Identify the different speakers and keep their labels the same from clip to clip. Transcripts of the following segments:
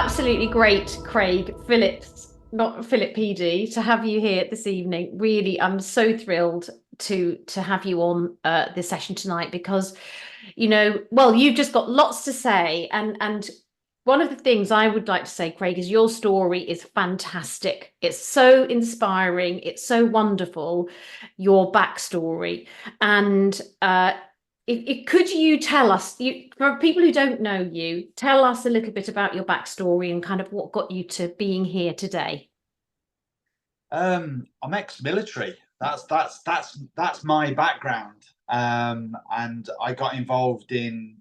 Speaker 1: Absolutely great, Craig Phillips, not Philip PD, to have you here this evening. Really, I'm so thrilled to have you on this session tonight because, well, you've just got lots to say, and one of the things I would like to say, Craig, is your story is fantastic. It's so inspiring. It's so wonderful, your backstory, and could you tell us, for people who don't know you, tell us a little bit about your backstory and kind of what got you to being here today?
Speaker 2: I'm ex-military. That's my background. And I got involved in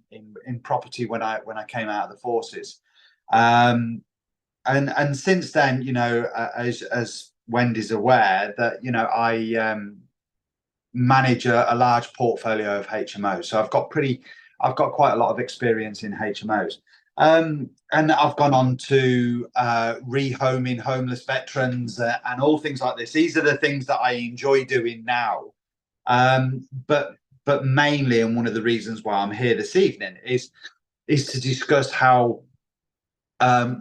Speaker 2: property when I came out of the forces. Um, and since then, as Wendy's aware that I manage a large portfolio of HMOs. So I've got quite a lot of experience in HMOs. And I've gone on to rehoming homeless veterans and all things like this. These are the things that I enjoy doing now. But mainly, and one of the reasons why I'm here this evening is to discuss how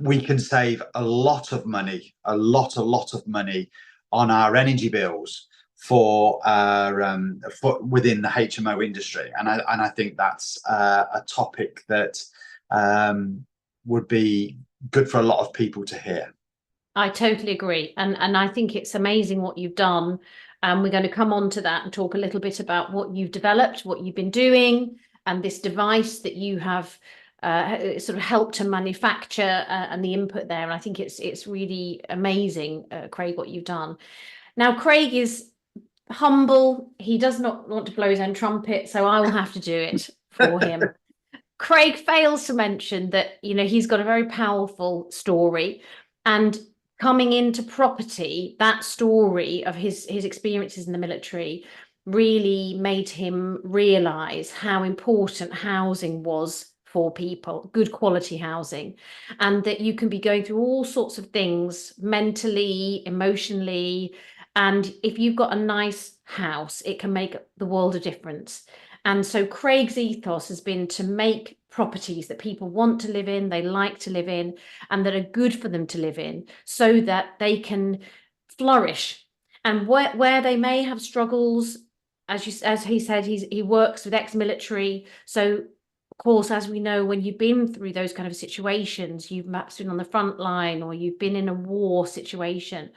Speaker 2: we can save a lot of money on our energy bills for within the HMO industry, and I think that's a topic that would be good for a lot of people to hear.
Speaker 1: I totally agree. And I think it's amazing what you've done. And we're going to come on to that and talk a little bit about what you've developed, what you've been doing, and this device that you have sort of helped to manufacture and the input there. And I think it's really amazing, Craig, what you've done. Now, Craig is humble. He does not want to blow his own trumpet, so I will have to do it for him. Craig fails to mention that, he's got a very powerful story, and coming into property, that story of his experiences in the military really made him realize how important housing was for people, good quality housing, and that you can be going through all sorts of things mentally, emotionally, and if you've got a nice house, it can make the world a difference. And so Craig's ethos has been to make properties that people want to live in, they like to live in, and that are good for them to live in, so that they can flourish. And where they may have struggles, as he said, he works with ex-military. So of course, as we know, when you've been through those kind of situations, you've perhaps been on the front line or you've been in a war situation,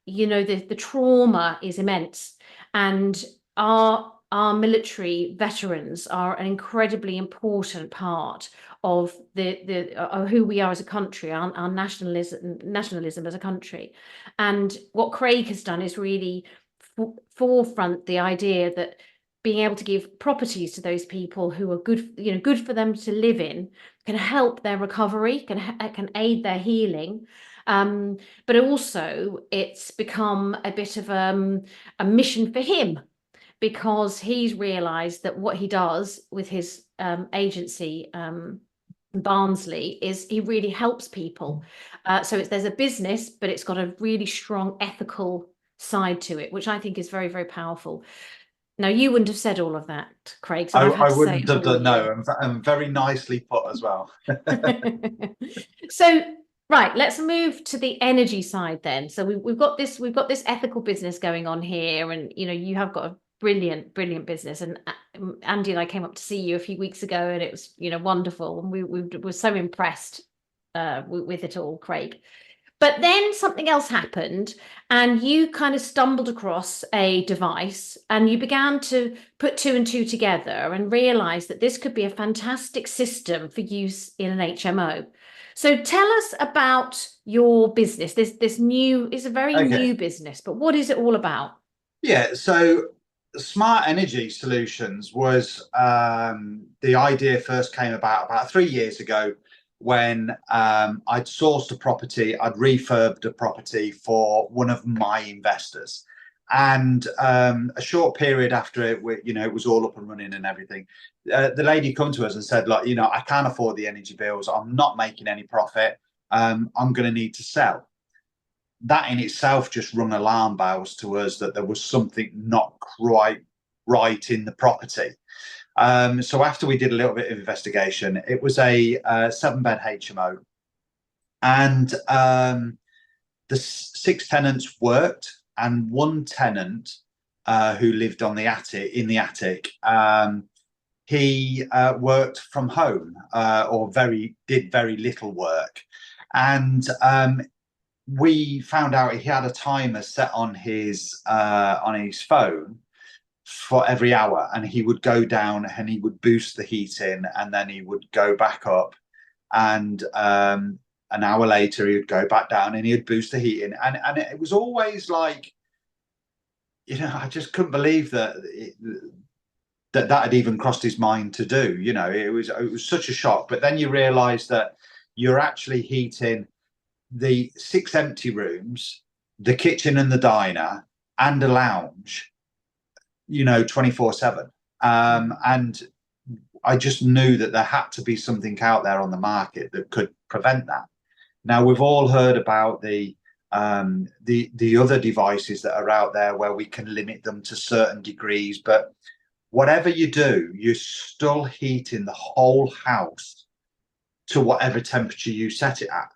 Speaker 1: the trauma is immense. And our military veterans are an incredibly important part of the who we are as a country, our nationalism as a country. And what Craig has done is really forefront the idea that being able to give properties to those people who are good for them to live in, can help their recovery, can aid their healing. But also it's become a bit of a mission for him, because he's realized that what he does with his agency, Barnsley, is he really helps people. So there's a business, but it's got a really strong ethical side to it, which I think is very, very powerful. Now, you wouldn't have said all of that, Craig, so I've had
Speaker 2: I
Speaker 1: to say
Speaker 2: wouldn't
Speaker 1: it
Speaker 2: have
Speaker 1: for
Speaker 2: done,
Speaker 1: you.
Speaker 2: no, and very nicely put as well.
Speaker 1: So, right, let's move to the energy side then. So we've got this ethical business going on here, and you have got a brilliant business. And Andy and I came up to see you a few weeks ago, and it was wonderful, and we were so impressed with it all, Craig. But then something else happened, and you kind of stumbled across a device and you began to put two and two together and realize that this could be a fantastic system for use in an HMO. So tell us about your business. This new is a very
Speaker 2: Okay.
Speaker 1: new business, but what is it all about?
Speaker 2: Yeah, so smart energy solutions was the idea first came about 3 years ago when I'd sourced a property, I'd refurbed a property for one of my investors. And a short period after it was all up and running and everything, the lady come to us and said, like, I can't afford the energy bills. I'm not making any profit. I'm going to need to sell. That in itself just rung alarm bells to us that there was something not quite right in the property. So after we did a little bit of investigation, it was a 7-bed HMO. And the 6 tenants worked, and one tenant who lived on the attic, he worked from home, or did very little work. And we found out he had a timer set on his phone for every hour, and he would go down and he would boost the heating, and then he would go back up, and an hour later he would go back down and he would boost the heating, and it was always like, I just couldn't believe that that had even crossed his mind to do. It was such a shock. But then you realize that you're actually heating the 6 empty rooms, the kitchen and the diner, and a lounge, 24/7. And I just knew that there had to be something out there on the market that could prevent that. Now, we've all heard about the other devices that are out there where we can limit them to certain degrees, but whatever you do, you're still heating the whole house to whatever temperature you set it at.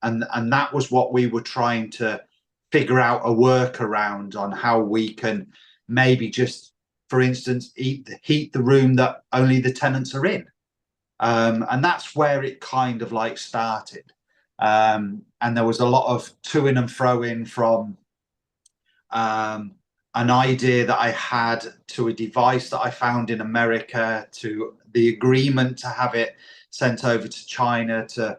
Speaker 2: And that was what we were trying to figure out a workaround on, how we can maybe just, for instance, heat the room that only the tenants are in. And that's where it kind of like started. And there was a lot of to-ing and fro-in from an idea that I had to a device that I found in America, to the agreement to have it sent over to China to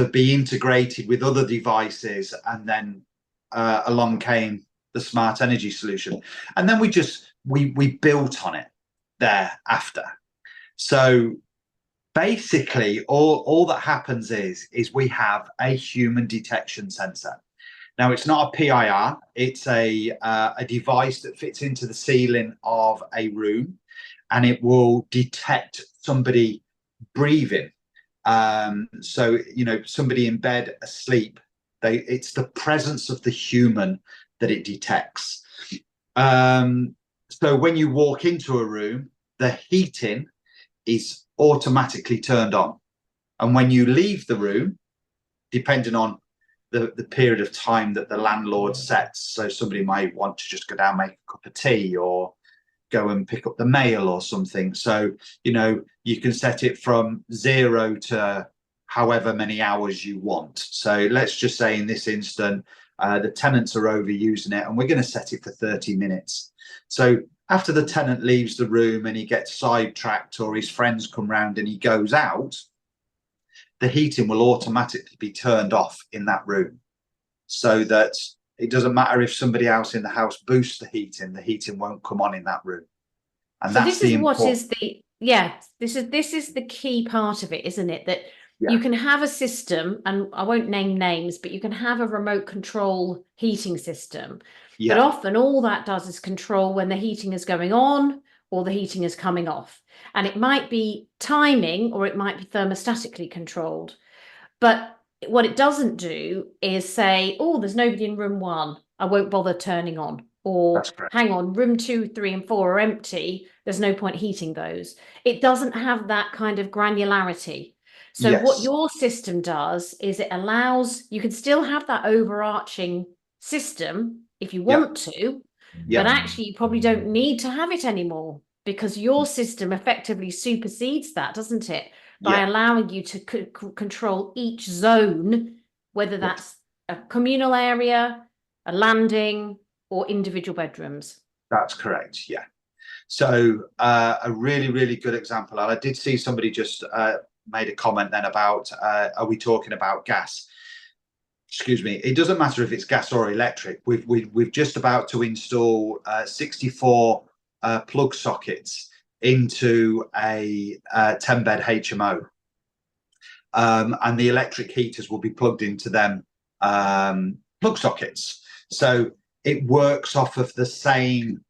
Speaker 2: be integrated with other devices. And then along came the smart energy solution. And then we built on it thereafter. So basically, all that happens is we have a human detection sensor. Now, it's not a PIR, it's a device that fits into the ceiling of a room, and it will detect somebody breathing. So, somebody in bed asleep, it's the presence of the human that it detects. So when you walk into a room, the heating is automatically turned on. And when you leave the room, depending on the period of time that the landlord sets, so somebody might want to just go down, make a cup of tea, or go and pick up the mail or something. So, you can set it from 0 to however many hours you want. So let's just say in this instant, the tenants are overusing it, and we're going to set it for 30 minutes. So after the tenant leaves the room and he gets sidetracked, or his friends come round and he goes out, the heating will automatically be turned off in that room, so that it doesn't matter if somebody else in the house boosts the heating won't come on in that room. And so that's
Speaker 1: this is the key part of it, isn't it? That you can have a system, and I won't name names, but you can have a remote control heating system. But often all that does is control when the heating is going on or the heating is coming off. And it might be timing, or it might be thermostatically controlled. But what it doesn't do is say, oh, there's nobody in room 1, I won't bother turning on. Or hang on, room 2, 3, and 4 are empty, there's no point heating those. It doesn't have that kind of granularity. So what your system does is it allows, you can still have that overarching system if you want to, but actually you probably don't need to have it anymore, because your system effectively supersedes that, doesn't it? By allowing you to control each zone, whether that's a communal area, a landing, or individual bedrooms.
Speaker 2: That's correct, yeah. So a really, really good example. And I did see somebody just made a comment then about, are we talking about gas? Excuse me. It doesn't matter if it's gas or electric. We've just about to install 64 plug sockets into a 10-bed HMO. And the electric heaters will be plugged into them plug sockets. So it works off of the same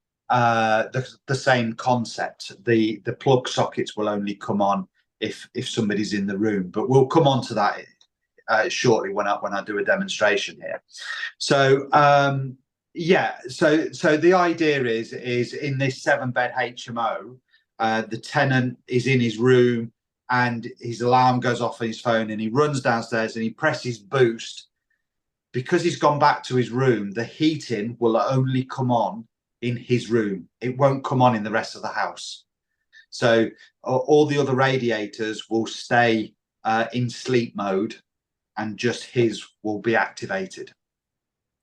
Speaker 2: same concept. The plug sockets will only come on if somebody's in the room, but we'll come on to that shortly when I do a demonstration here. So so the idea is in this 7-bed HMO, the tenant is in his room, and his alarm goes off on his phone, and he runs downstairs and he presses boost. Because he's gone back to his room, the heating will only come on in his room. It won't come on in the rest of the house. So all the other radiators will stay in sleep mode, and just his will be activated.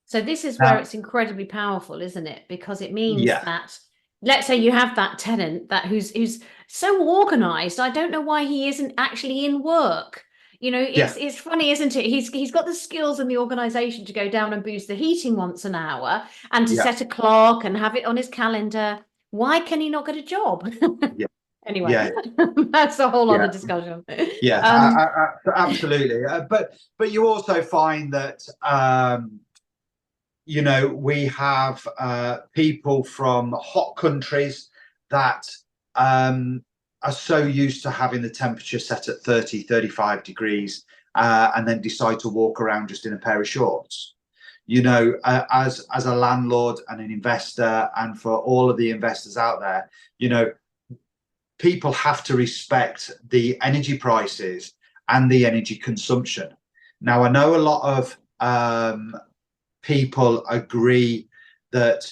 Speaker 1: So this is where it's incredibly powerful, isn't it? Because it means
Speaker 2: Yeah.
Speaker 1: that, let's say you have that tenant that who's so organized. I don't know why he isn't actually in work. You know, it's funny, isn't it? He's got the skills and the organization to go down and boost the heating once an hour and to set a clock and have it on his calendar. Why can he not get a job?
Speaker 2: Yeah.
Speaker 1: Anyway, that's a whole other discussion.
Speaker 2: Absolutely. But you also find that you know, we have people from hot countries that are so used to having the temperature set at 30, 35 degrees and then decide to walk around just in a pair of shorts. You know, as a landlord and an investor, and for all of the investors out there, you know, people have to respect the energy prices and the energy consumption. Now, I know a lot of people agree that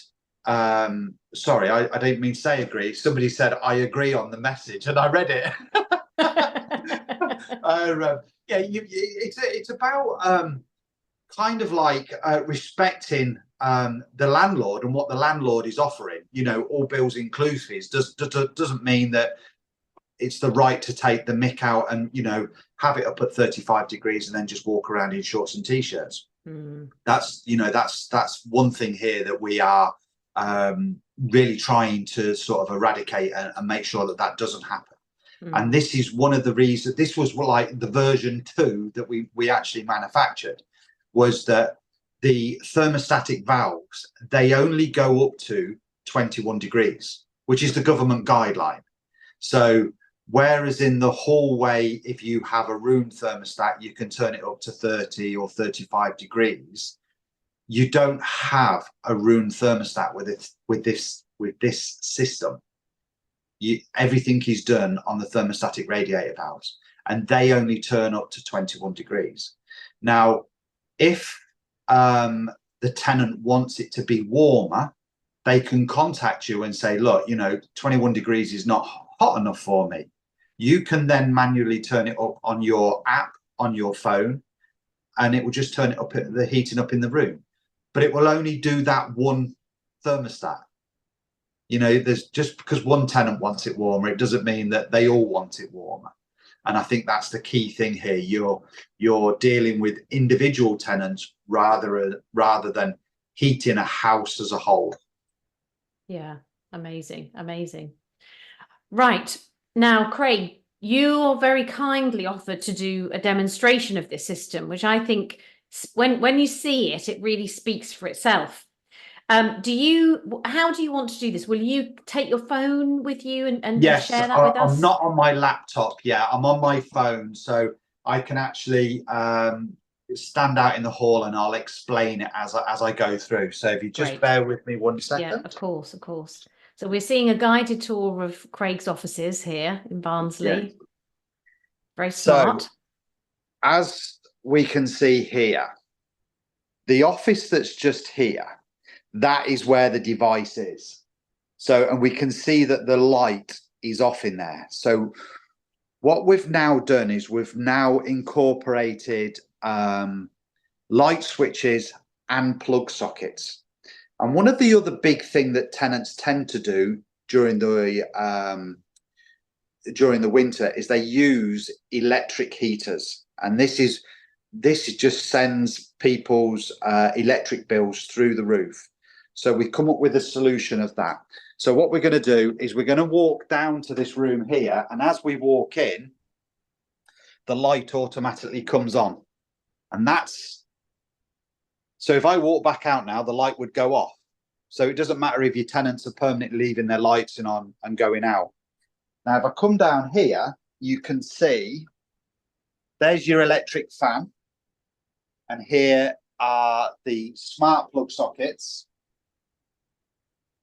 Speaker 2: sorry, I didn't mean say agree. Somebody said I agree on the message, and I read it. It's about kind of like respecting the landlord and what the landlord is offering. You know, all bills inclusive doesn't mean that it's the right to take the mick out and, you know, have it up at 35 degrees and then just walk around in shorts and t-shirts. That's, you know, that's one thing here that we are really trying to sort of eradicate and make sure that that doesn't happen. And this is one of the reasons. This was like the version 2 that we actually manufactured, was that the thermostatic valves, they only go up to 21 degrees, which is the government guideline. So whereas in the hallway, if you have a room thermostat, you can turn it up to 30 or 35 degrees. You don't have a room thermostat with this system. Everything is done on the thermostatic radiator valves, and they only turn up to 21 degrees. Now, if the tenant wants it to be warmer, they can contact you and say, look, you know, 21 degrees is not hot enough for me. You can then manually turn it up on your app, on your phone, and it will just turn it up, the heating up in the room. But it will only do that one thermostat. You know, there's just because one tenant wants it warmer, it doesn't mean that they all want it warmer. And I think that's the key thing here. You're dealing with individual tenants rather than heating a house as a whole. Yeah,
Speaker 1: amazing. Right. Now, Craig, you very kindly offered to do a demonstration of this system, which I think when you see it, it really speaks for itself. How do you want to do this? Will you take your phone with you and
Speaker 2: yes,
Speaker 1: share that with us?
Speaker 2: I'm not on my laptop. Yeah, I'm on my phone, so I can actually stand out in the hall and I'll explain it as I go through. So if you just bear with me 1 second.
Speaker 1: Yeah, of course. So we're seeing a guided tour of Craig's offices here in Barnsley. Yeah. Very smart.
Speaker 2: So, as we can see here, the office that's just here, that is where the device is. So, and we can see that the light is off in there. So what we've now done is we've now incorporated light switches and plug sockets. And one of the other big thing that tenants tend to do during the winter is they use electric heaters, and this just sends people's electric bills through the roof. So we come up with a solution of that. So what we're going to do is we're going to walk down to this room here, and as we walk in, the light automatically comes on, and so if I walk back out now, the light would go off. So it doesn't matter if your tenants are permanently leaving their lights on and going out. Now, if I come down here, you can see there's your electric fan. And here are the smart plug sockets.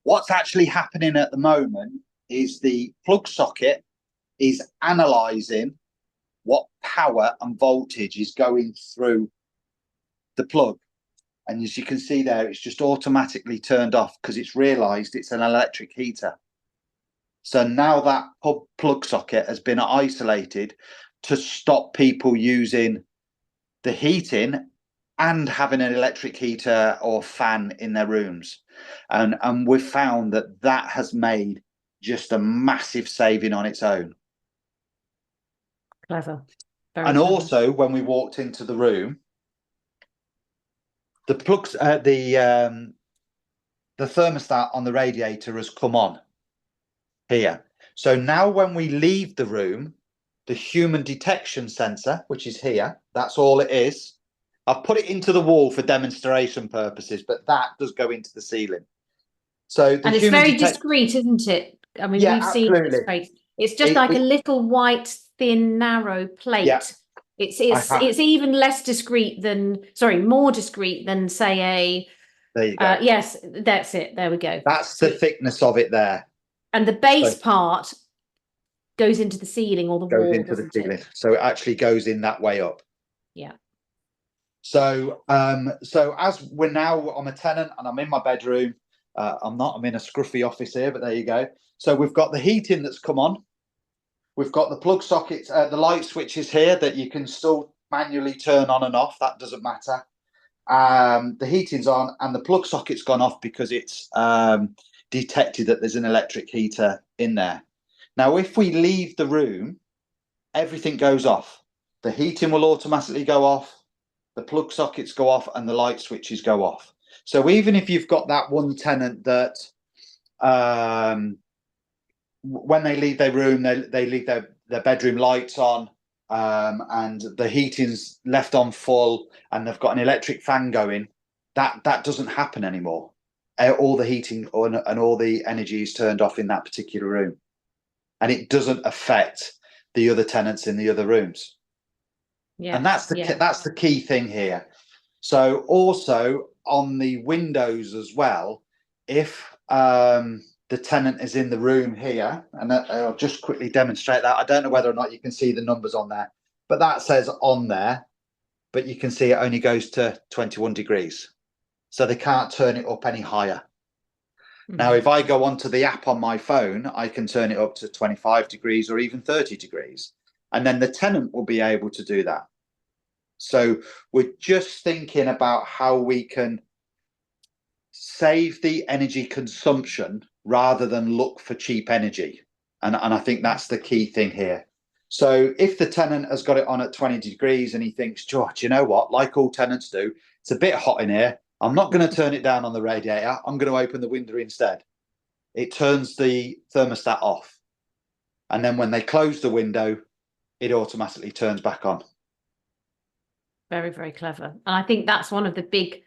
Speaker 2: What's actually happening at the moment is the plug socket is analysing what power and voltage is going through the plug. And as you can see there, it's just automatically turned off because it's realised it's an electric heater. So now that plug socket has been isolated to stop people using the heating and having an electric heater or fan in their rooms. And we've found that that has made just a massive saving on its own.
Speaker 1: Clever. Very
Speaker 2: and
Speaker 1: clever.
Speaker 2: Also, when we walked into the room, the plugs, the thermostat on the radiator has come on here. So now when we leave the room, the human detection sensor, which is here, that's all it is. I've put it into the wall for demonstration purposes, but that does go into the ceiling. So the
Speaker 1: And it's very discreet, isn't it? I mean,
Speaker 2: yeah,
Speaker 1: we've seen
Speaker 2: absolutely.
Speaker 1: it's just like a little white, thin, narrow plate.
Speaker 2: Yeah,
Speaker 1: it's even less discreet than, sorry, more discreet than, say, a.
Speaker 2: There you go.
Speaker 1: Yes, that's it. There we go.
Speaker 2: That's the thickness of it there.
Speaker 1: And the base part goes into the ceiling or the wall.
Speaker 2: Goes into the ceiling. So it actually goes in that way up.
Speaker 1: Yeah.
Speaker 2: So as we're now, I'm a tenant and I'm in my bedroom. I'm in a scruffy office here, but there you go. So we've got the heating that's come on. We've got the plug sockets, the light switches here that you can still manually turn on and off. That doesn't matter. The heating's on and the plug socket's gone off because it's detected that there's an electric heater in there. Now, if we leave the room, everything goes off. The heating will automatically go off, the plug sockets go off, and the light switches go off. So even if you've got that one tenant that when they leave their room, they leave their bedroom lights on, and the heating's left on full, and they've got an electric fan going, that doesn't happen anymore. All the heating and all the energy is turned off in that particular room, and it doesn't affect the other tenants in the other rooms. Yeah, and that's the key thing here. So also on the windows as well, if the tenant is in the room here, and I'll just quickly demonstrate that. I don't know whether or not you can see the numbers on there, but that says on there, but you can see it only goes to 21 degrees. So they can't turn it up any higher. Mm-hmm. Now, if I go onto the app on my phone, I can turn it up to 25 degrees or even 30 degrees. And then the tenant will be able to do that. So we're just thinking about how we can save the energy consumption rather than look for cheap energy. And I think that's the key thing here. So if the tenant has got it on at 20 degrees and he thinks, George, you know what, like all tenants do, it's a bit hot in here. I'm not going to turn it down on the radiator. I'm going to open the window instead. It turns the thermostat off. And then when they close the window, it automatically turns back on.
Speaker 1: Very, very clever. And I think that's one of the big,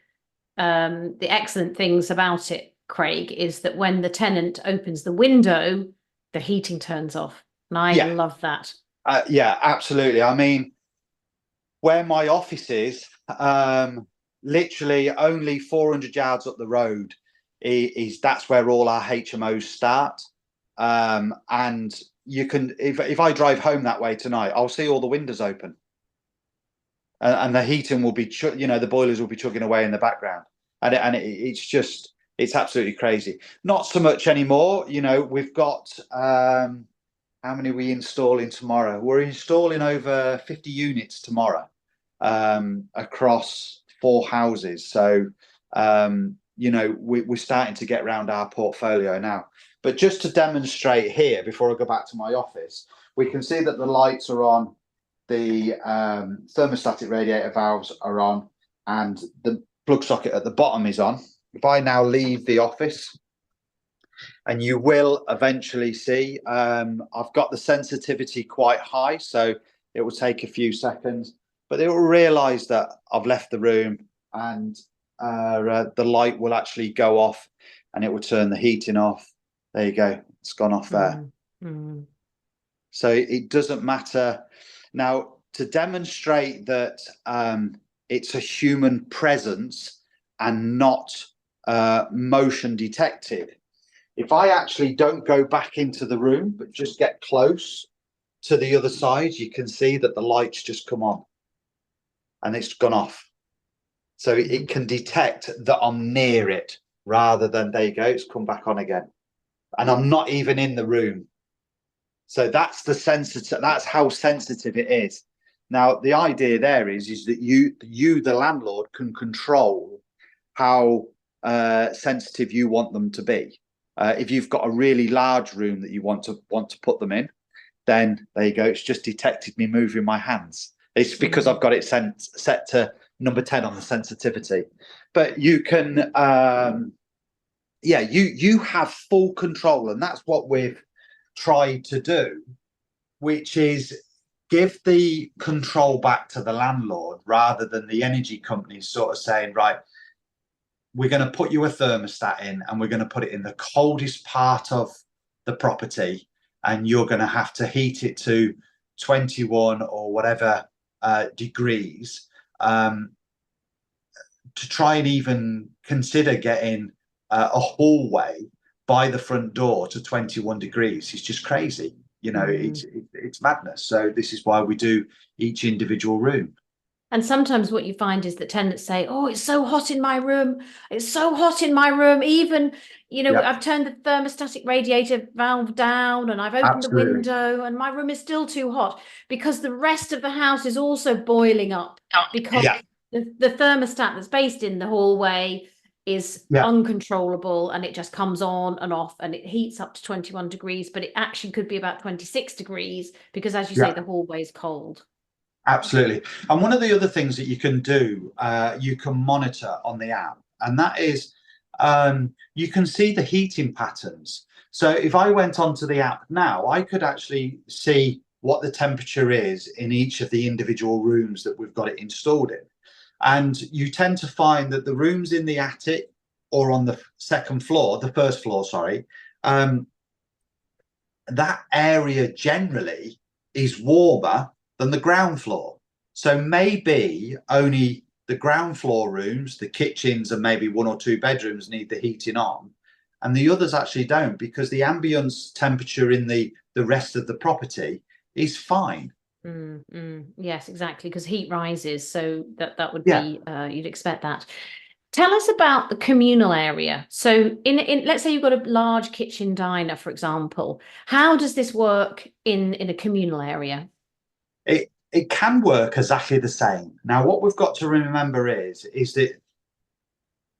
Speaker 1: the excellent things about it, Craig, is that when the tenant opens the window, the heating turns off. And I love that.
Speaker 2: Yeah, absolutely. I mean, where my office is, literally only 400 yards up the road is that's where all our HMOs start. And you can, if I drive home that way tonight, I'll see all the windows open. And the heating will be, the boilers will be chugging away in the background. And it's absolutely crazy. Not so much anymore. We've got, how many are we installing tomorrow? We're installing over 50 units tomorrow across 4 houses. So, we're starting to get around our portfolio now. But just to demonstrate here, before I go back to my office, we can see that the lights are on, the thermostatic radiator valves are on, and the plug socket at the bottom is on. If I now leave the office, and you will eventually see, I've got the sensitivity quite high, so it will take a few seconds, but it will realise that I've left the room, and the light will actually go off, and it will turn the heating off. There you go, it's gone off there. Mm-hmm. So it doesn't matter. Now, to demonstrate that it's a human presence and not motion detected, if I actually don't go back into the room, but just get close, to the other side, you can see that the light's just come on and it's gone off. So it can detect that I'm near it rather than, there you go, it's come back on again. And I'm not even in the room. So that's that's how sensitive it is. Now, the idea there is that you, the landlord, can control how sensitive you want them to be. If you've got a really large room that you want to put them in, then there you go. It's just detected me moving my hands. It's because I've got it set to number 10 on the sensitivity. But you can, you have full control, and that's what we've tried to do, which is give the control back to the landlord rather than the energy companies sort of saying, right, we're going to put you a thermostat in and we're going to put it in the coldest part of the property, and you're going to have to heat it to 21 or whatever degrees to try and even consider getting a hallway by the front door to 21 degrees. It's just crazy. You know, it's madness. So this is why we do each individual room.
Speaker 1: And sometimes what you find is that tenants say, oh, it's so hot in my room. It's so hot in my room. Even, you know, I've turned the thermostatic radiator valve down and I've opened the window and my room is still too hot because the rest of the house is also boiling up because the thermostat that's based in the hallway is uncontrollable, and it just comes on and off and it heats up to 21 degrees, but it actually could be about 26 degrees because, as you say, the hallway is cold.
Speaker 2: Absolutely. And one of the other things that you can do, you can monitor on the app, and that is you can see the heating patterns. So if I went onto the app now, I could actually see what the temperature is in each of the individual rooms that we've got it installed in. And you tend to find that the rooms in the attic or on the first floor, sorry, that area generally is warmer than the ground floor. So maybe only the ground floor rooms, the kitchens, and maybe 1 or 2 bedrooms need the heating on, and the others actually don't, because the ambience temperature in the rest of the property is fine.
Speaker 1: Yes, exactly, because heat rises, so that would be you'd expect that. Tell us about the communal area. So in let's say you've got a large kitchen diner, for example. How does this work in a communal area?
Speaker 2: It can work exactly the same. Now, what we've got to remember is that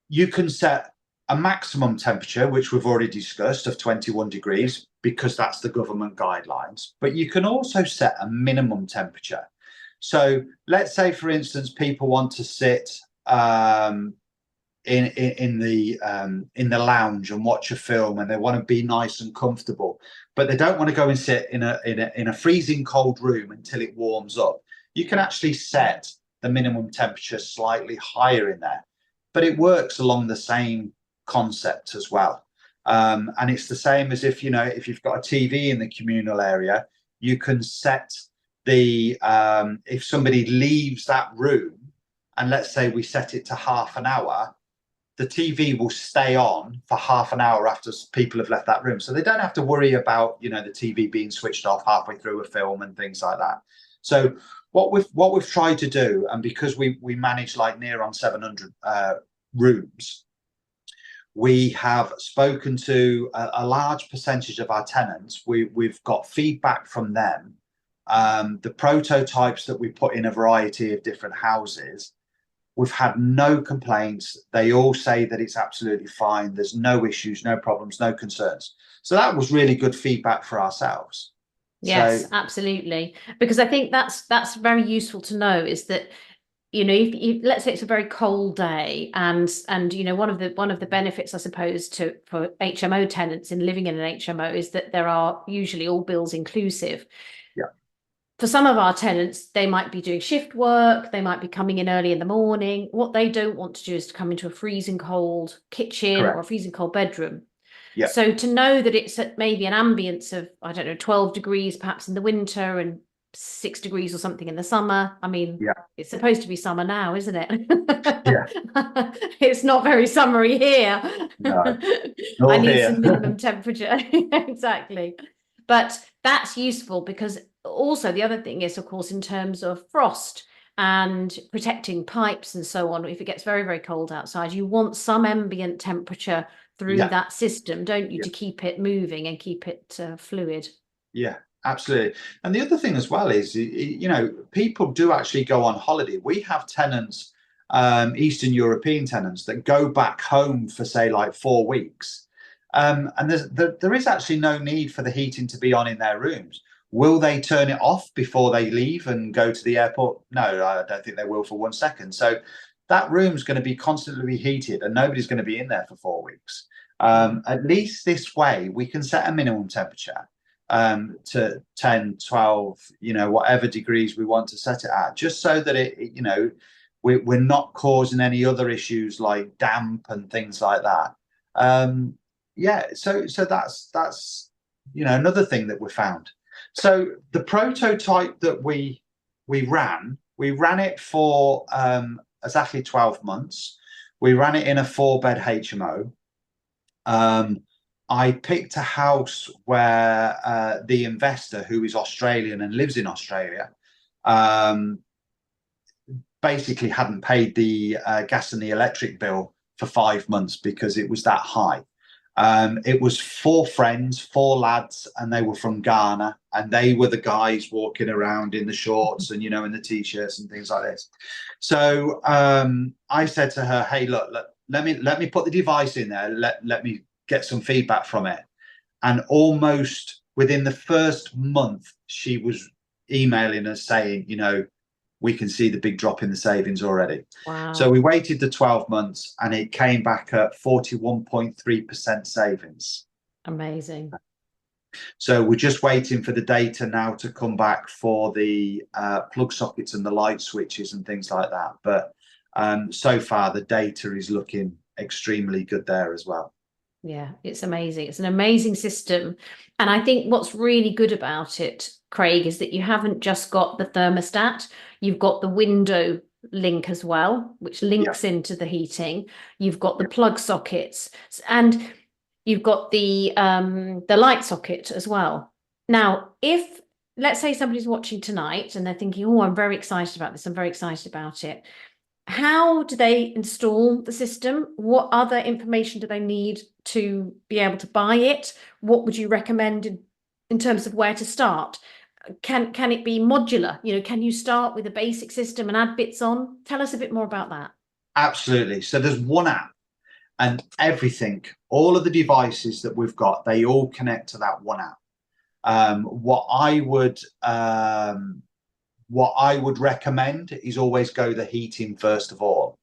Speaker 2: you can set a maximum temperature, which we've already discussed, of 21 degrees, because that's the government guidelines. But you can also set a minimum temperature. So let's say, for instance, people want to sit in the lounge and watch a film, and they want to be nice and comfortable, but they don't want to go and sit in a freezing cold room until it warms up. You can actually set the minimum temperature slightly higher in there, but it works along the same concept as well. And it's the same as if you've got a TV in the communal area, you can set the if somebody leaves that room, and let's say we set it to half an hour, the TV will stay on for half an hour after people have left that room. So they don't have to worry about, the TV being switched off halfway through a film and things like that. So what we've tried to do, and because we manage like near on 700 rooms, we have spoken to a large percentage of our tenants. We've got feedback from them. The prototypes that we put in a variety of different houses, we've had no complaints. They all say that it's absolutely fine. There's no issues, no problems, no concerns. So that was really good feedback for ourselves.
Speaker 1: Yes, absolutely. Because I think that's very useful to know, is that, if let's say it's a very cold day, and one of the benefits, I suppose, for HMO tenants in living in an HMO is that there are usually all bills inclusive. For some of our tenants, they might be doing shift work, they might be coming in early in the morning. What they don't want to do is to come into a freezing cold kitchen or a freezing cold bedroom. So to know that it's at maybe an ambience of, 12 degrees perhaps in the winter and 6 degrees or something in the summer. I mean, it's supposed to be summer now, isn't it? It's not very summery here.
Speaker 2: No,
Speaker 1: I need some minimum temperature. Exactly. But that's useful because also the other thing is, of course, in terms of frost and protecting pipes and so on. If it gets very, very cold outside, you want some ambient temperature through
Speaker 2: Yeah,
Speaker 1: that system, don't you,
Speaker 2: yeah,
Speaker 1: to keep it moving and keep it fluid.
Speaker 2: yeah, absolutely. And the other thing as well is, you know, people do actually go on holiday. We have tenants, Eastern European tenants, that go back home for, say, like 4 weeks. And there is actually no need for the heating to be on in their rooms. Will they turn it off before they leave and go to the airport? No, I don't think they will for 1 second. So that room's going to be constantly heated and nobody's going to be in there for 4 weeks.
Speaker 1: Yeah.
Speaker 2: At least this way, we can set a minimum temperature to 10, 12, you know, whatever degrees we want to set it at, just so that it you know, we're not causing any other issues like damp and things like that. Yeah, so that's you know, another thing that we found. So the prototype that we ran it for exactly 12 months. We ran it in a 4-bed HMO. I picked a house where the investor, who is Australian and lives in Australia, um, basically hadn't paid the gas and the electric bill for 5 months because it was that high. It was 4 friends, 4 lads, and they were from Ghana, and they were the guys walking around in the shorts and, you know, in the t-shirts and things like this. So I said to her, "Hey, look, let me put the device in there. Let me get some feedback from it." And almost within the first month, she was emailing us saying, you know, we can see the big drop in the savings already. So
Speaker 1: Wow.
Speaker 2: we waited the 12 months and it came back at 41.3% savings.
Speaker 1: Amazing.
Speaker 2: So we're just waiting for the data now to come back for the plug sockets and the light switches and things like that. But so far, the data is looking extremely good there as well.
Speaker 1: Yeah, it's amazing. It's an amazing system. And I think what's really good about it, Craig, is that you haven't just got the thermostat, you've got the window link as well, which
Speaker 2: Yeah,
Speaker 1: links into the heating. You've got the
Speaker 2: yeah,
Speaker 1: plug sockets and you've got the light socket as well. Now, if let's say somebody's watching tonight and they're thinking, oh, I'm very excited about this, I'm very excited about it. How do they install the system? What other information do they need to be able to buy it? What would you recommend in terms of where to start? Can it be modular? You know, can you start with a basic system and add bits on? Tell us a bit more about that.
Speaker 2: absolutely. So there's one app and everything, all of the devices that we've got, they all connect to that one app. Um, what I would um, what I would recommend is always go the heating first of all,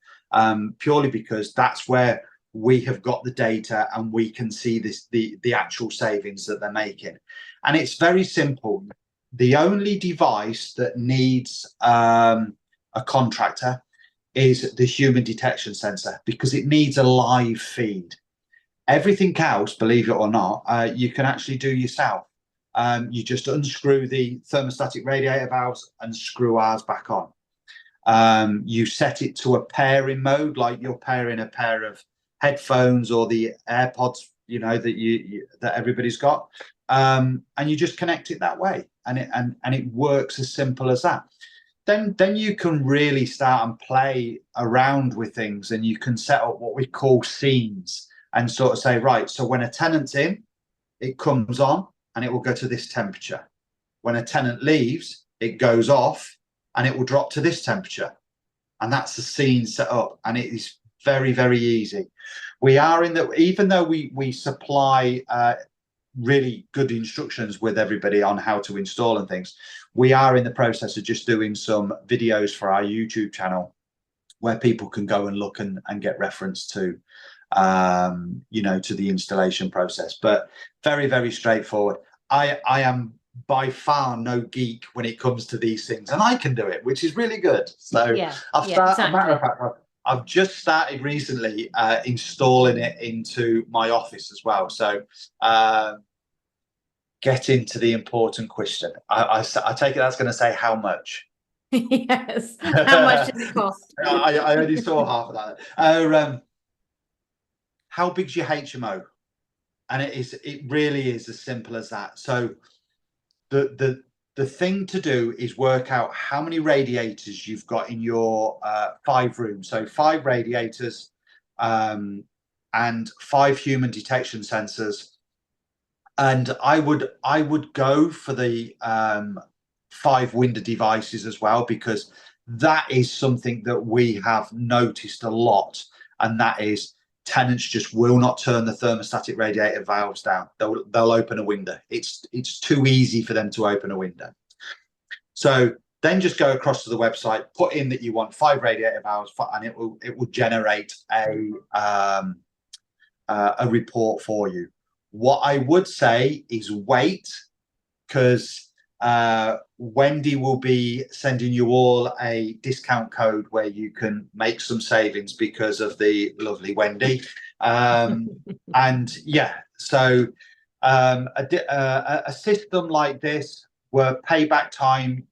Speaker 2: purely because that's where we have got the data and we can see the actual savings that they're making. And it's very simple. The only device that needs a contractor is the human detection sensor because it needs a live feed. Everything else, believe it or not, you can actually do yourself. You just unscrew the thermostatic radiator valves and screw ours back on. You set it to a pairing mode, like you're pairing a pair of headphones or the AirPods, you know, that everybody's got, and you just connect it that way, and it works as simple as that. Then you can really start and play around with things, and you can set up what we call scenes and sort of say, right, so when a tenant's in, it comes on and it will go to this temperature. When a tenant leaves, it goes off and it will drop to this temperature. And that's the scene set up. And it is very, very easy. We are in the, even though we supply really good instructions with everybody on how to install and things, we are in the process of just doing some videos for our YouTube channel where people can go and look and get reference to you know, to the installation process. But very, very straightforward. I am by far no geek when it comes to these things, and I can do it, which is really good. So
Speaker 1: Yeah,
Speaker 2: I've
Speaker 1: yeah,
Speaker 2: started, a matter of
Speaker 1: exactly.
Speaker 2: fact, I've just started recently installing it into my office as well. So get into the important question. I take it that's going to say how much.
Speaker 1: Yes. How much does it cost?
Speaker 2: I only saw half of that. How big's your HMO? And it really is as simple as that. So the the thing to do is work out how many radiators you've got in your 5 rooms. So 5 radiators and 5 human detection sensors. And I would go for the 5 window devices as well, because that is something that we have noticed a lot, and that is tenants just will not turn the thermostatic radiator valves down. They'll open a window. It's too easy for them to open a window. So then just go across to the website, put in that you want 5 radiator valves, and it will generate a report for you. What I would say is wait, because Wendy will be sending you all a discount code where you can make some savings because of the lovely Wendy. And yeah, so a system like this, where payback time,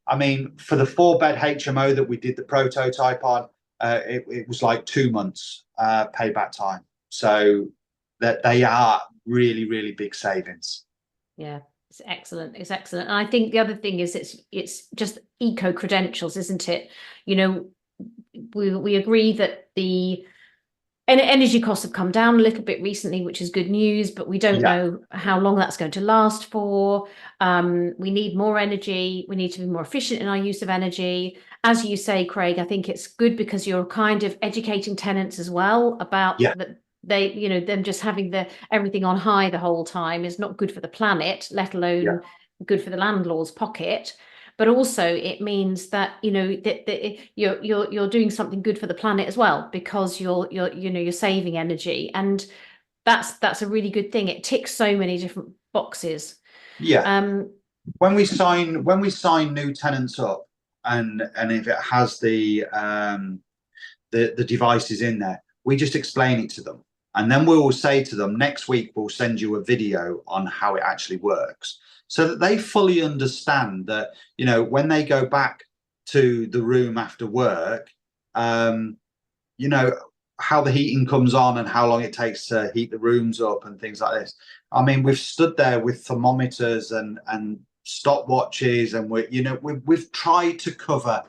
Speaker 2: I mean, for the 4-bed HMO that we did the prototype on, it was like 2 months payback time. So that they are really, really big savings.
Speaker 1: Yeah, it's excellent. It's excellent. And I think the other thing is it's just eco credentials, isn't it? You know, we agree that the energy costs have come down a little bit recently, which is good news, but we don't know how long that's going to last for. We need more energy. We need to be more efficient in our use of energy. As you say, Craig, I think it's good because you're kind of educating tenants as well about that. They, you know, them just having everything on high the whole time is not good for the planet, let alone good for the landlord's pocket. But also it means that, you know, that you're doing something good for the planet as well, because you're saving energy, and that's a really good thing. It ticks so many different boxes.
Speaker 2: When we sign new tenants up, and if it has the devices in there, we just explain it to them. And then we will say to them, next week, we'll send you a video on how it actually works, so that they fully understand that, you know, when they go back to the room after work, you know, how the heating comes on and how long it takes to heat the rooms up and things like this. I mean, we've stood there with thermometers and stopwatches, and we've tried to cover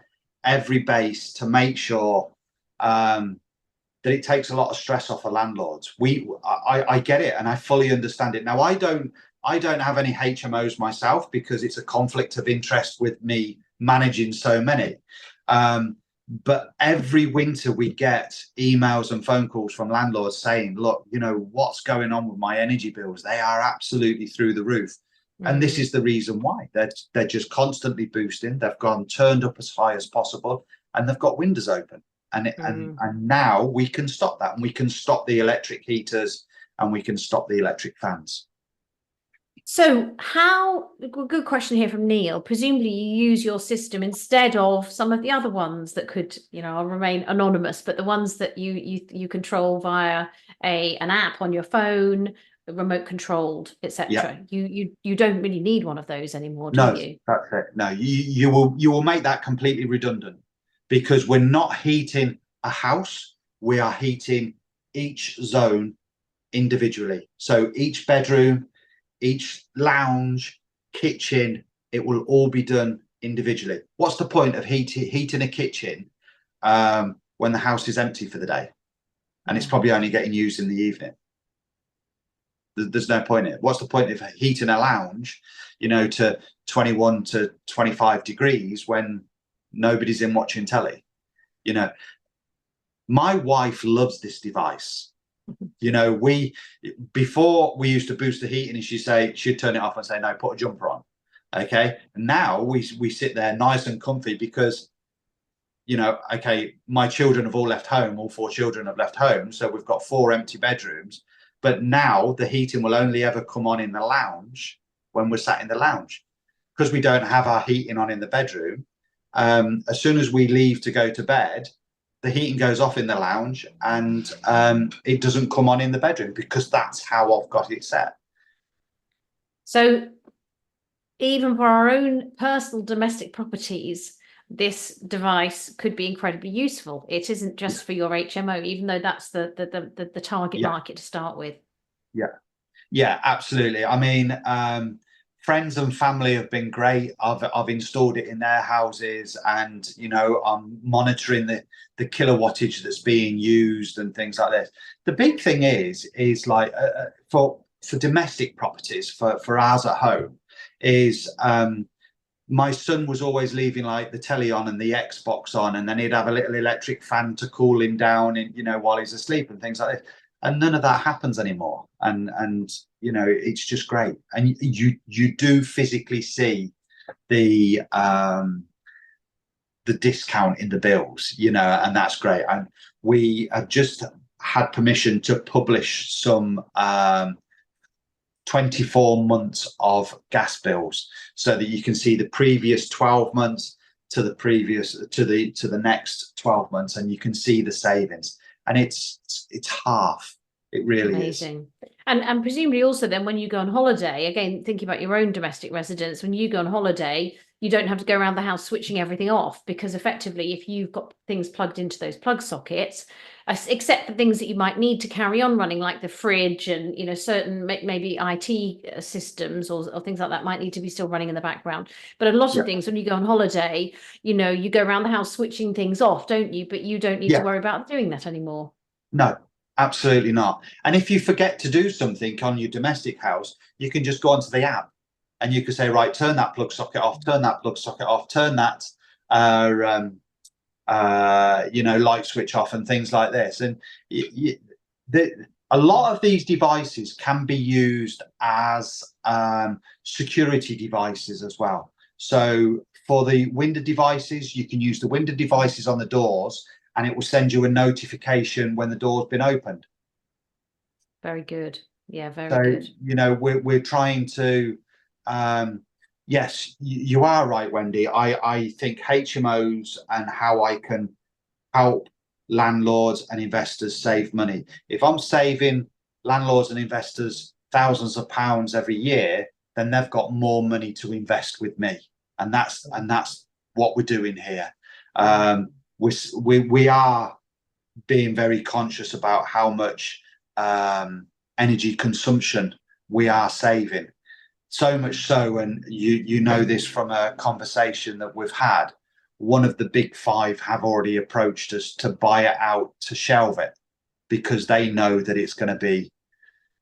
Speaker 2: every base to make sure that it takes a lot of stress off of landlords. I get it, and I fully understand it. Now, I don't have any HMOs myself, because it's a conflict of interest with me managing so many. But every winter we get emails and phone calls from landlords saying, look, you know, what's going on with my energy bills? They are absolutely through the roof. And this is the reason why. They're just constantly boosting. They've gone turned up as high as possible, and they've got windows open. And now we can stop that, and we can stop the electric heaters, and we can stop the electric fans.
Speaker 1: So good question here from Neil. Presumably you use your system instead of some of the other ones that could, you know, remain anonymous, but the ones that you control via an app on your phone, remote controlled, etc. You don't really need one of those anymore, do you?
Speaker 2: That's it. No, you will make that completely redundant, because we're not heating a house, we are heating each zone individually. So each bedroom, each lounge, kitchen, it will all be done individually. What's the point of heating a kitchen when the house is empty for the day, and it's probably only getting used in the evening? There's no point in it. What's the point of heating a lounge, you know, to 21 to 25 degrees when nobody's in watching telly? You know, my wife loves this device. You know, before we used to boost the heating, and she'd turn it off and say, no, put a jumper on. Okay. And now we sit there nice and comfy, because, you know, okay, my children have all left home, all 4 children have left home. So we've got 4 empty bedrooms, but now the heating will only ever come on in the lounge when we're sat in the lounge, because we don't have our heating on in the bedroom. As soon as we leave to go to bed, the heating goes off in the lounge, and it doesn't come on in the bedroom, because that's how I've got it set.
Speaker 1: So even for our own personal domestic properties, this device could be incredibly useful. It isn't just for your HMO, even though that's the target market to start with.
Speaker 2: Yeah, absolutely. I mean, friends and family have been great. I've installed it in their houses, and I'm monitoring the kilowattage that's being used and things like this. The big thing is like for domestic properties, for ours at home, is my son was always leaving like the telly on and the Xbox on, and then he'd have a little electric fan to cool him down, and while he's asleep and things like this. And none of that happens anymore. And it's just great. And you do physically see the discount in the bills, and that's great. And we have just had permission to publish some 24 months of gas bills, so that you can see the previous 12 months to the next 12 months, and you can see the savings. And it's half. It really
Speaker 1: amazing. Is. And presumably also then when you go on holiday, again, thinking about your own domestic residence, when you go on holiday, you don't have to go around the house switching everything off, because effectively if you've got things plugged into those plug sockets, except for things that you might need to carry on running, like the fridge and certain maybe IT systems or things like that might need to be still running in the background. But a lot of things when you go on holiday, you go around the house switching things off, don't you? But you don't need to worry about doing that anymore.
Speaker 2: No, absolutely not. And if you forget to do something on your domestic house, you can just go onto the app and you can say, right, turn that plug socket off, turn that plug socket off, turn that light switch off, and things like this. And a lot of these devices can be used as security devices as well. So for the window devices, you can use the window devices on the doors, and it will send you a notification when the door's been opened.
Speaker 1: Very good. Yeah, very good.
Speaker 2: We're trying to yes, you are right, Wendy. I think HMOs and how I can help landlords and investors save money. If I'm saving landlords and investors thousands of pounds every year, then they've got more money to invest with me. And that's what we're doing here. We are being very conscious about how much energy consumption we are saving. So much so, and you know this from a conversation that we've had, one of the big five have already approached us to buy it out, to shelve it, because they know that it's going to be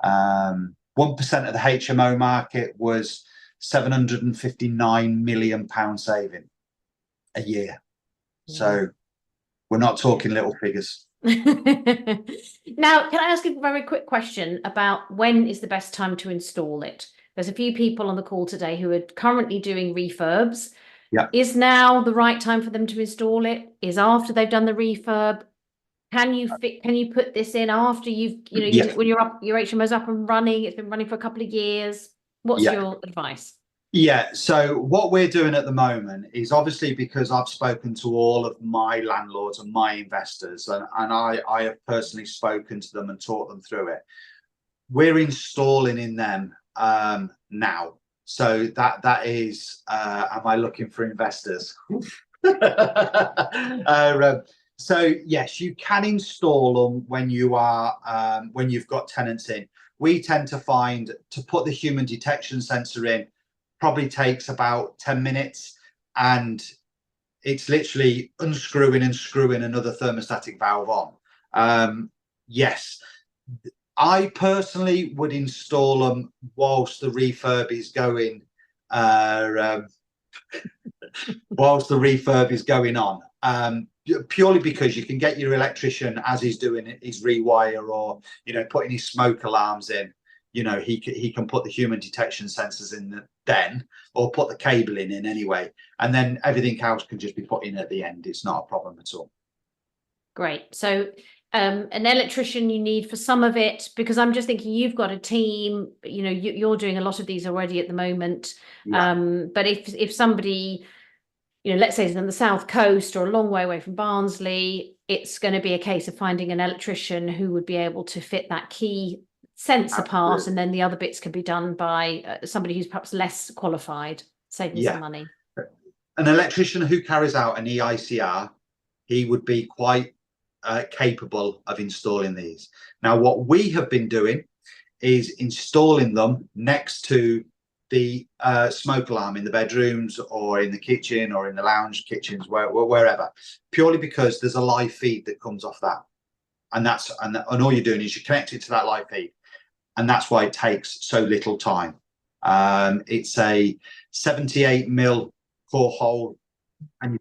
Speaker 2: 1% of the HMO market was £759 million saving a year. Yeah. So we're not talking little figures.
Speaker 1: Now, can I ask a very quick question about when is the best time to install it? There's a few people on the call today who are currently doing refurbs.
Speaker 2: Yeah.
Speaker 1: Is now the right time for them to install it? Is after they've done the refurb? Can you put this in after when your HMO's up and running? It's been running for a couple of years. What's your advice?
Speaker 2: Yeah, so what we're doing at the moment is, obviously, because I've spoken to all of my landlords and my investors, and I have personally spoken to them and taught them through it. We're installing in them now. So that is, am I looking for investors? So yes, you can install them when you are when you've got tenants in. We tend to find to put the human detection sensor in probably takes about 10 minutes, and it's literally unscrewing and screwing another thermostatic valve on. Yes, I personally would install them whilst the refurb is going. Whilst the refurb is going on, purely because you can get your electrician, as he's doing his rewire or putting his smoke alarms in. He can put the human detection sensors in then, or put the cable in anyway, and then everything else can just be put in at the end. It's not a problem at all.
Speaker 1: Great. So an electrician you need for some of it, because I'm just thinking you've got a team, you're doing a lot of these already at the moment. Yeah. But if somebody, let's say it's on the south coast or a long way away from Barnsley, it's going to be a case of finding an electrician who would be able to fit that key sensor part, and then the other bits can be done by somebody who's perhaps less qualified, saving some money.
Speaker 2: An electrician who carries out an EICR, he would be quite capable of installing these. Now, what we have been doing is installing them next to the smoke alarm in the bedrooms or in the kitchen or in the lounge kitchens, wherever, purely because there's a live feed that comes off that. And all you're doing is you connect it to that live feed. And that's why it takes so little time. It's a 78 mil core hole, and you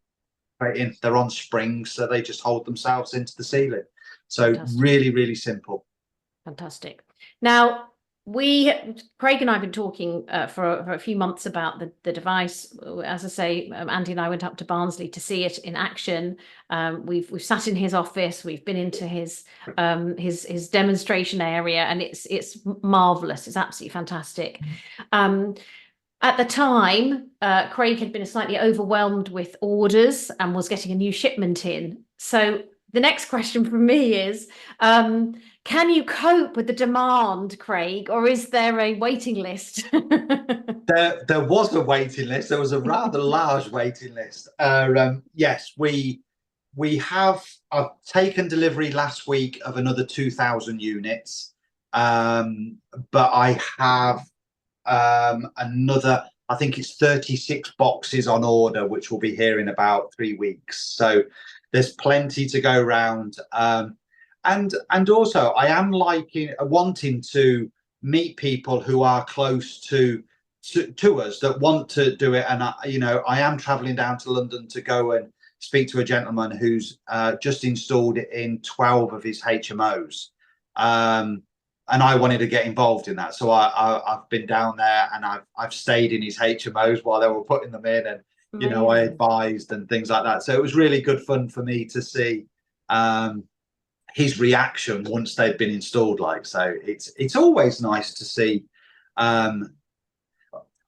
Speaker 2: put it in. They're on springs, so they just hold themselves into the ceiling. So
Speaker 1: Fantastic.
Speaker 2: really, really simple.
Speaker 1: Fantastic. Now, Craig and I have been talking for a few months about the device. As I say, Andy and I went up to Barnsley to see it in action. We've sat in his office. We've been into his demonstration area, and it's marvelous. It's absolutely fantastic. At the time, Craig had been slightly overwhelmed with orders and was getting a new shipment in. So the next question from me is, can you cope with the demand, Craig, or is there a waiting list?
Speaker 2: There was a waiting list. There was a rather large waiting list. Yes, I've taken delivery last week of another 2,000 units, but I have another, I think it's 36 boxes on order, which will be here in about 3 weeks. So there's plenty to go around. And also I am wanting to meet people who are close to us that want to do it. And I am traveling down to London to go and speak to a gentleman who's just installed it in 12 of his HMOs. And I wanted to get involved in that, so I've been down there and I've stayed in his HMOs while they were putting them in, and I advised and things like that. So it was really good fun for me to see his reaction once they'd been installed. So it's always nice to see. I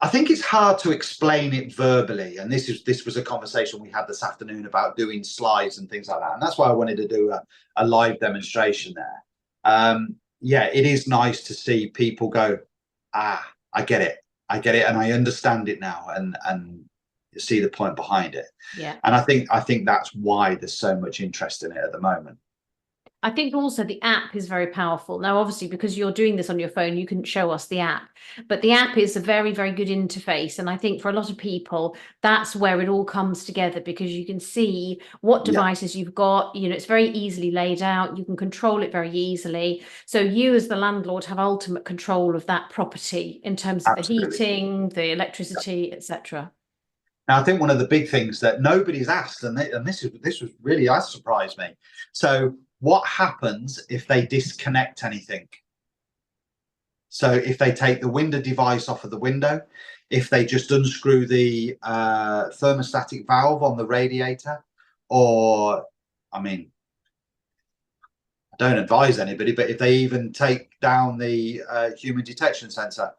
Speaker 2: think it's hard to explain it verbally, and this was a conversation we had this afternoon about doing slides and things like that, and that's why I wanted to do a live demonstration there. Yeah, it is nice to see people go, I get it, and I understand it now, and see the point behind it.
Speaker 1: Yeah.
Speaker 2: And I think that's why there's so much interest in it at the moment.
Speaker 1: I think also the app is very powerful. Now, obviously, because you're doing this on your phone, you can show us the app, but the app is a very, very good interface. And I think for a lot of people, that's where it all comes together, because you can see what devices you've got. It's very easily laid out. You can control it very easily. So you as the landlord have ultimate control of that property in terms of the heating, the electricity, etc.
Speaker 2: Now, I think one of the big things that nobody's asked, and this was really, that surprised me. So what happens if they disconnect anything? So if they take the window device off of the window, if they just unscrew the thermostatic valve on the radiator, or, I don't advise anybody, but if they even take down the human detection sensor,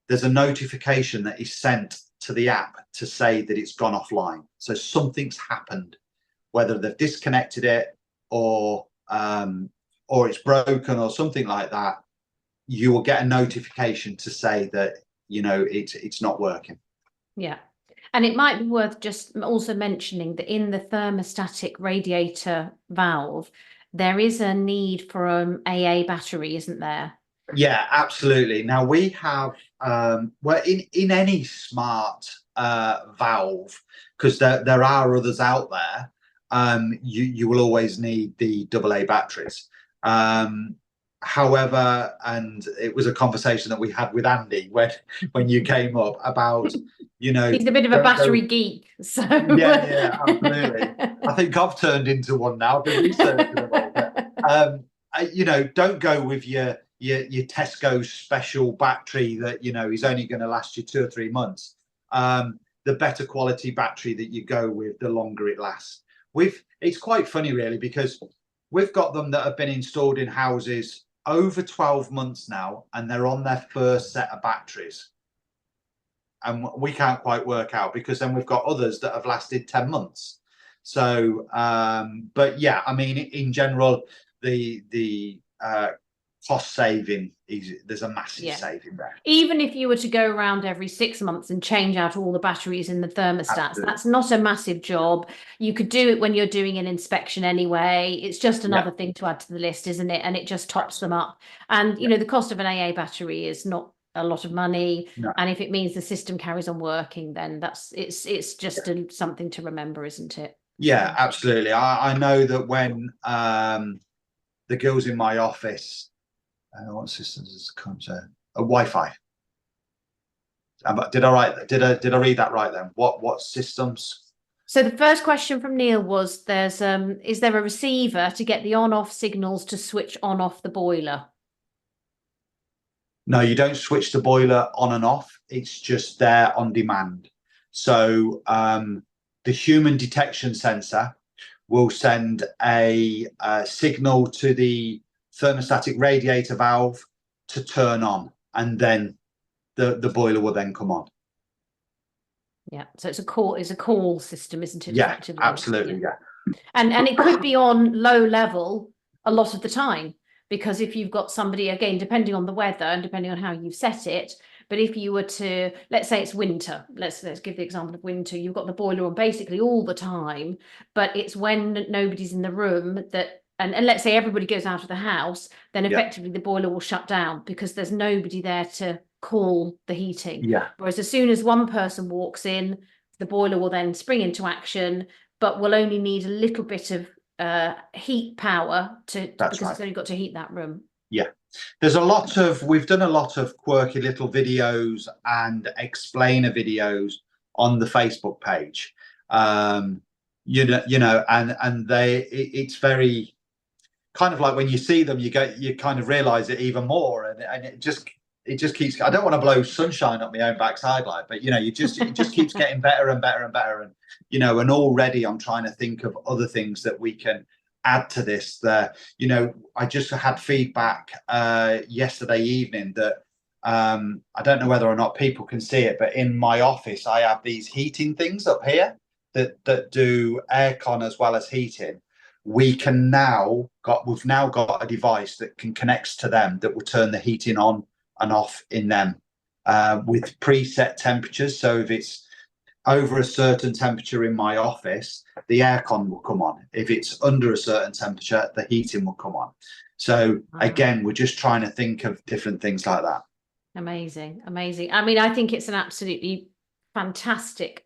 Speaker 2: there's a notification that is sent to the app to say that it's gone offline. So something's happened, whether they've disconnected it or it's broken or something like that. You will get a notification to say that it's not working. Yeah.
Speaker 1: And it might be worth just also mentioning that in the thermostatic radiator valve, there is a need for an AA battery, isn't there?
Speaker 2: Yeah, absolutely. Now we have in any smart valve, because there are others out there, you will always need the AA batteries. However, and it was a conversation that we had with Andy when you came up about, he's
Speaker 1: a bit of a battery geek. So
Speaker 2: yeah, absolutely. I think I've turned into one now. I've been researching about it. Don't go with your Tesco special battery that is only going to last you 2 or 3 months. The better quality battery that you go with, the longer it lasts. It's quite funny really, because we've got them that have been installed in houses over 12 months now, and they're on their first set of batteries, and we can't quite work out, because then we've got others that have lasted 10 months. So but yeah, in general, the cost saving there's a massive saving there.
Speaker 1: Even if you were to go around every 6 months and change out all the batteries in the thermostats, absolutely, that's not a massive job. You could do it when you're doing an inspection anyway. It's just another thing to add to the list, isn't it? And it just tops them up. And the cost of an AA battery is not a lot of money.
Speaker 2: No.
Speaker 1: And if it means the system carries on working, then it's just something to remember, isn't it?
Speaker 2: Yeah, absolutely. I know that when the girls in my office, what systems has come to a Wi-Fi. Did I read that right then? What systems?
Speaker 1: So the first question from Neil was, is there a receiver to get the on-off signals to switch on-off the boiler?
Speaker 2: No, you don't switch the boiler on and off. It's just there on demand. So the human detection sensor will send a signal to the thermostatic radiator valve to turn on, and then the boiler will then come on.
Speaker 1: Yeah, so it's a call system, isn't it?
Speaker 2: Yeah, absolutely. Yeah.
Speaker 1: And it could be on low level a lot of the time, because if you've got somebody, again, depending on the weather and depending on how you've set it, but if you were to, let's say it's winter, let's give the example of winter, you've got the boiler on basically all the time, but it's when nobody's in the room that, and let's say everybody goes out of the house, then effectively the boiler will shut down because there's nobody there to call the heating.
Speaker 2: Yeah.
Speaker 1: Whereas as soon as one person walks in, the boiler will then spring into action, but will only need a little bit of heat power because it's only got to heat that room.
Speaker 2: Yeah. We've done a lot of quirky little videos and explainer videos on the Facebook page. And it's very kind of like when you see them, you kind of realize it even more, and it just keeps. I don't want to blow sunshine up my own backside, but it just keeps getting better and better and better, and already I'm trying to think of other things that we can add to this. I just had feedback yesterday evening that I don't know whether or not people can see it, but in my office I have these heating things up here that do aircon as well as heating. We've now got a device that can connect to them that will turn the heating on and off in them with preset temperatures. So if it's over a certain temperature in my office, the aircon will come on. If it's under a certain temperature, the heating will come on. So again, we're just trying to think of different things like that.
Speaker 1: Amazing. I mean, I think it's an absolutely fantastic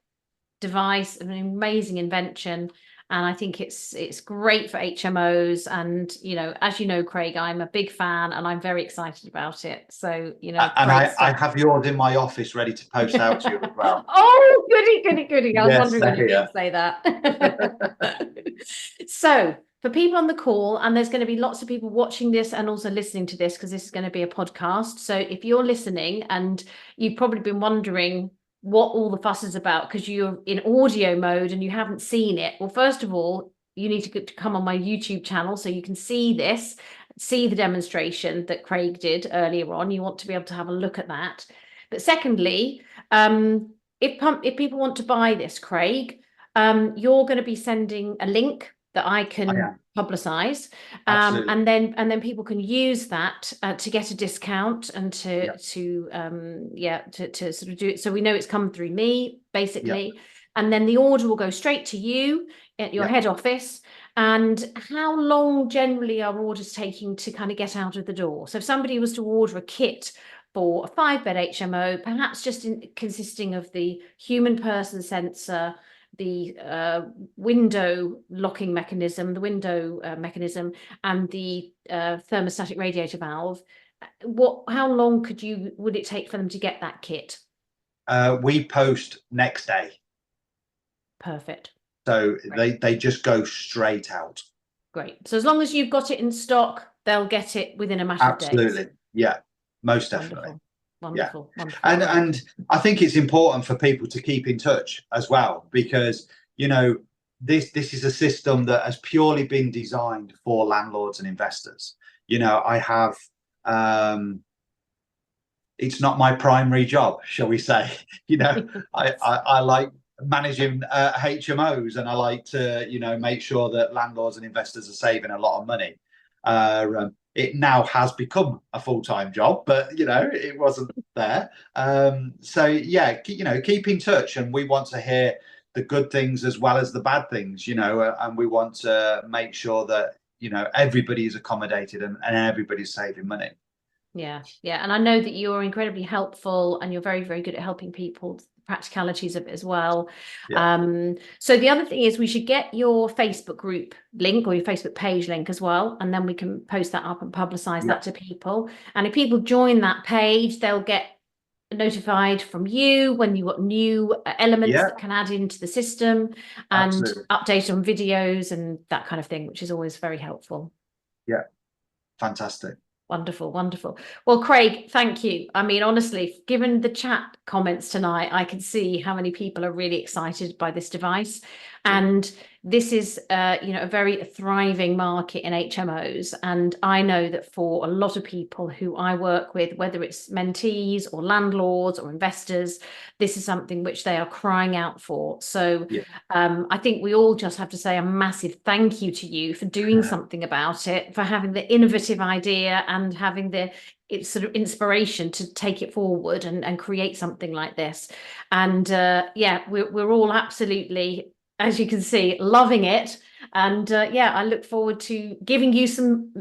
Speaker 1: device, an amazing invention. And I think it's great for HMOs. And, as you know, Craig, I'm a big fan and I'm very excited about it. So,
Speaker 2: and I have yours in my office ready to post out to you as well.
Speaker 1: Oh, goody. I was wondering when you did say that. So for people on the call, and there's going to be lots of people watching this and also listening to this, because this is going to be a podcast. So if you're listening and you've probably been wondering what all the fuss is about because you're in audio mode and you haven't seen it, well, first of all, you need to come on my YouTube channel so you can see the demonstration that Craig did earlier on. You want to be able to have a look at that. But secondly, if people want to buy this, Craig, you're going to be sending a link that I can publicize, and then people can use that to get a discount and to sort of do it. So we know it's come through me, basically, and then the order will go straight to you at your head office. And how long generally are orders taking to kind of get out of the door? So if somebody was to order a kit for a 5-bed HMO, perhaps just consisting of the human person sensor, the window locking mechanism, and the thermostatic radiator valve, how long would it take for them to get that kit?
Speaker 2: We post next day.
Speaker 1: Perfect.
Speaker 2: So they just go straight out.
Speaker 1: Great. So as long as you've got it in stock, they'll get it within a matter of days.
Speaker 2: Absolutely. Yeah, most definitely.
Speaker 1: Wonderful.
Speaker 2: And I think it's important for people to keep in touch as well, because this is a system that has purely been designed for landlords and investors. I have it's not my primary job, shall we say. I like managing HMOs, and I like to make sure that landlords and investors are saving a lot of money. It now has become a full-time job, but it wasn't there. So yeah, keep in touch, and we want to hear the good things as well as the bad things, and we want to make sure that everybody is accommodated and everybody's saving money.
Speaker 1: Yeah, yeah. And I know that you're incredibly helpful and you're very, very good at helping people, practicalities of it as well.
Speaker 2: Yeah.
Speaker 1: So the other thing is we should get your Facebook group link or your Facebook page link as well, and then we can post that up and publicize
Speaker 2: Yeah.
Speaker 1: that to people. And if people join that page, they'll get notified from you when you've got new elements
Speaker 2: Yeah,
Speaker 1: that can add into the system, and
Speaker 2: absolutely.
Speaker 1: update on videos and that kind of thing, which is always very helpful.
Speaker 2: Yeah, fantastic.
Speaker 1: Wonderful, wonderful. Well, Craig, thank you. I mean, honestly, given the chat comments tonight, I can see how many people are really excited by this device. And this is, a very thriving market in HMOs. And I know that for a lot of people who I work with, whether it's mentees or landlords or investors, this is something which they are crying out for. So
Speaker 2: Yeah.
Speaker 1: I think we all just have to say a massive thank you to you for doing something about it, for having the innovative idea and having the sort of inspiration to take it forward and create something like this. And we're all absolutely, as you can see, loving it. And I look forward to giving you some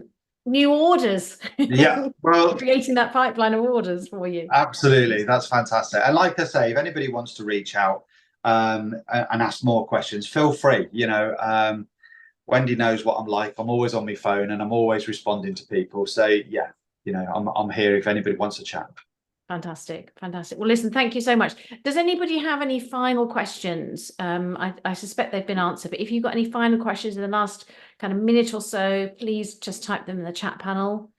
Speaker 1: new orders.
Speaker 2: Yeah, well,
Speaker 1: Creating that pipeline of orders for you.
Speaker 2: absolutely. That's fantastic. And like I say, if anybody wants to reach out and ask more questions, feel free. Wendy knows what I'm like. I'm always on my phone and I'm always responding to people. So yeah, I'm here if anybody wants to chat.
Speaker 1: Fantastic, fantastic. Well, listen, thank you so much. Does anybody have any final questions? I suspect they've been answered, but if you've got any final questions in the last kind of minute or so, please just type them in the chat panel.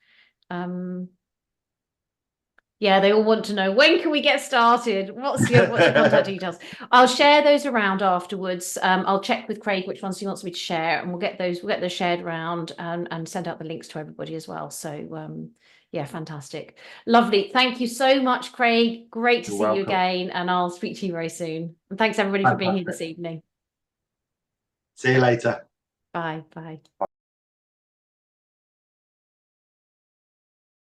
Speaker 1: Yeah, they all want to know, when can we get started? What's your contact details? I'll share those around afterwards. I'll check with Craig which ones he wants me to share, and we'll get those shared around and send out the links to everybody as well. So yeah, fantastic. Lovely. Thank you so much, Craig. Great to
Speaker 2: You're
Speaker 1: see you
Speaker 2: welcome.
Speaker 1: again, and I'll speak to you very soon. And thanks everybody for being here this evening.
Speaker 2: See you later.
Speaker 1: Bye. Bye.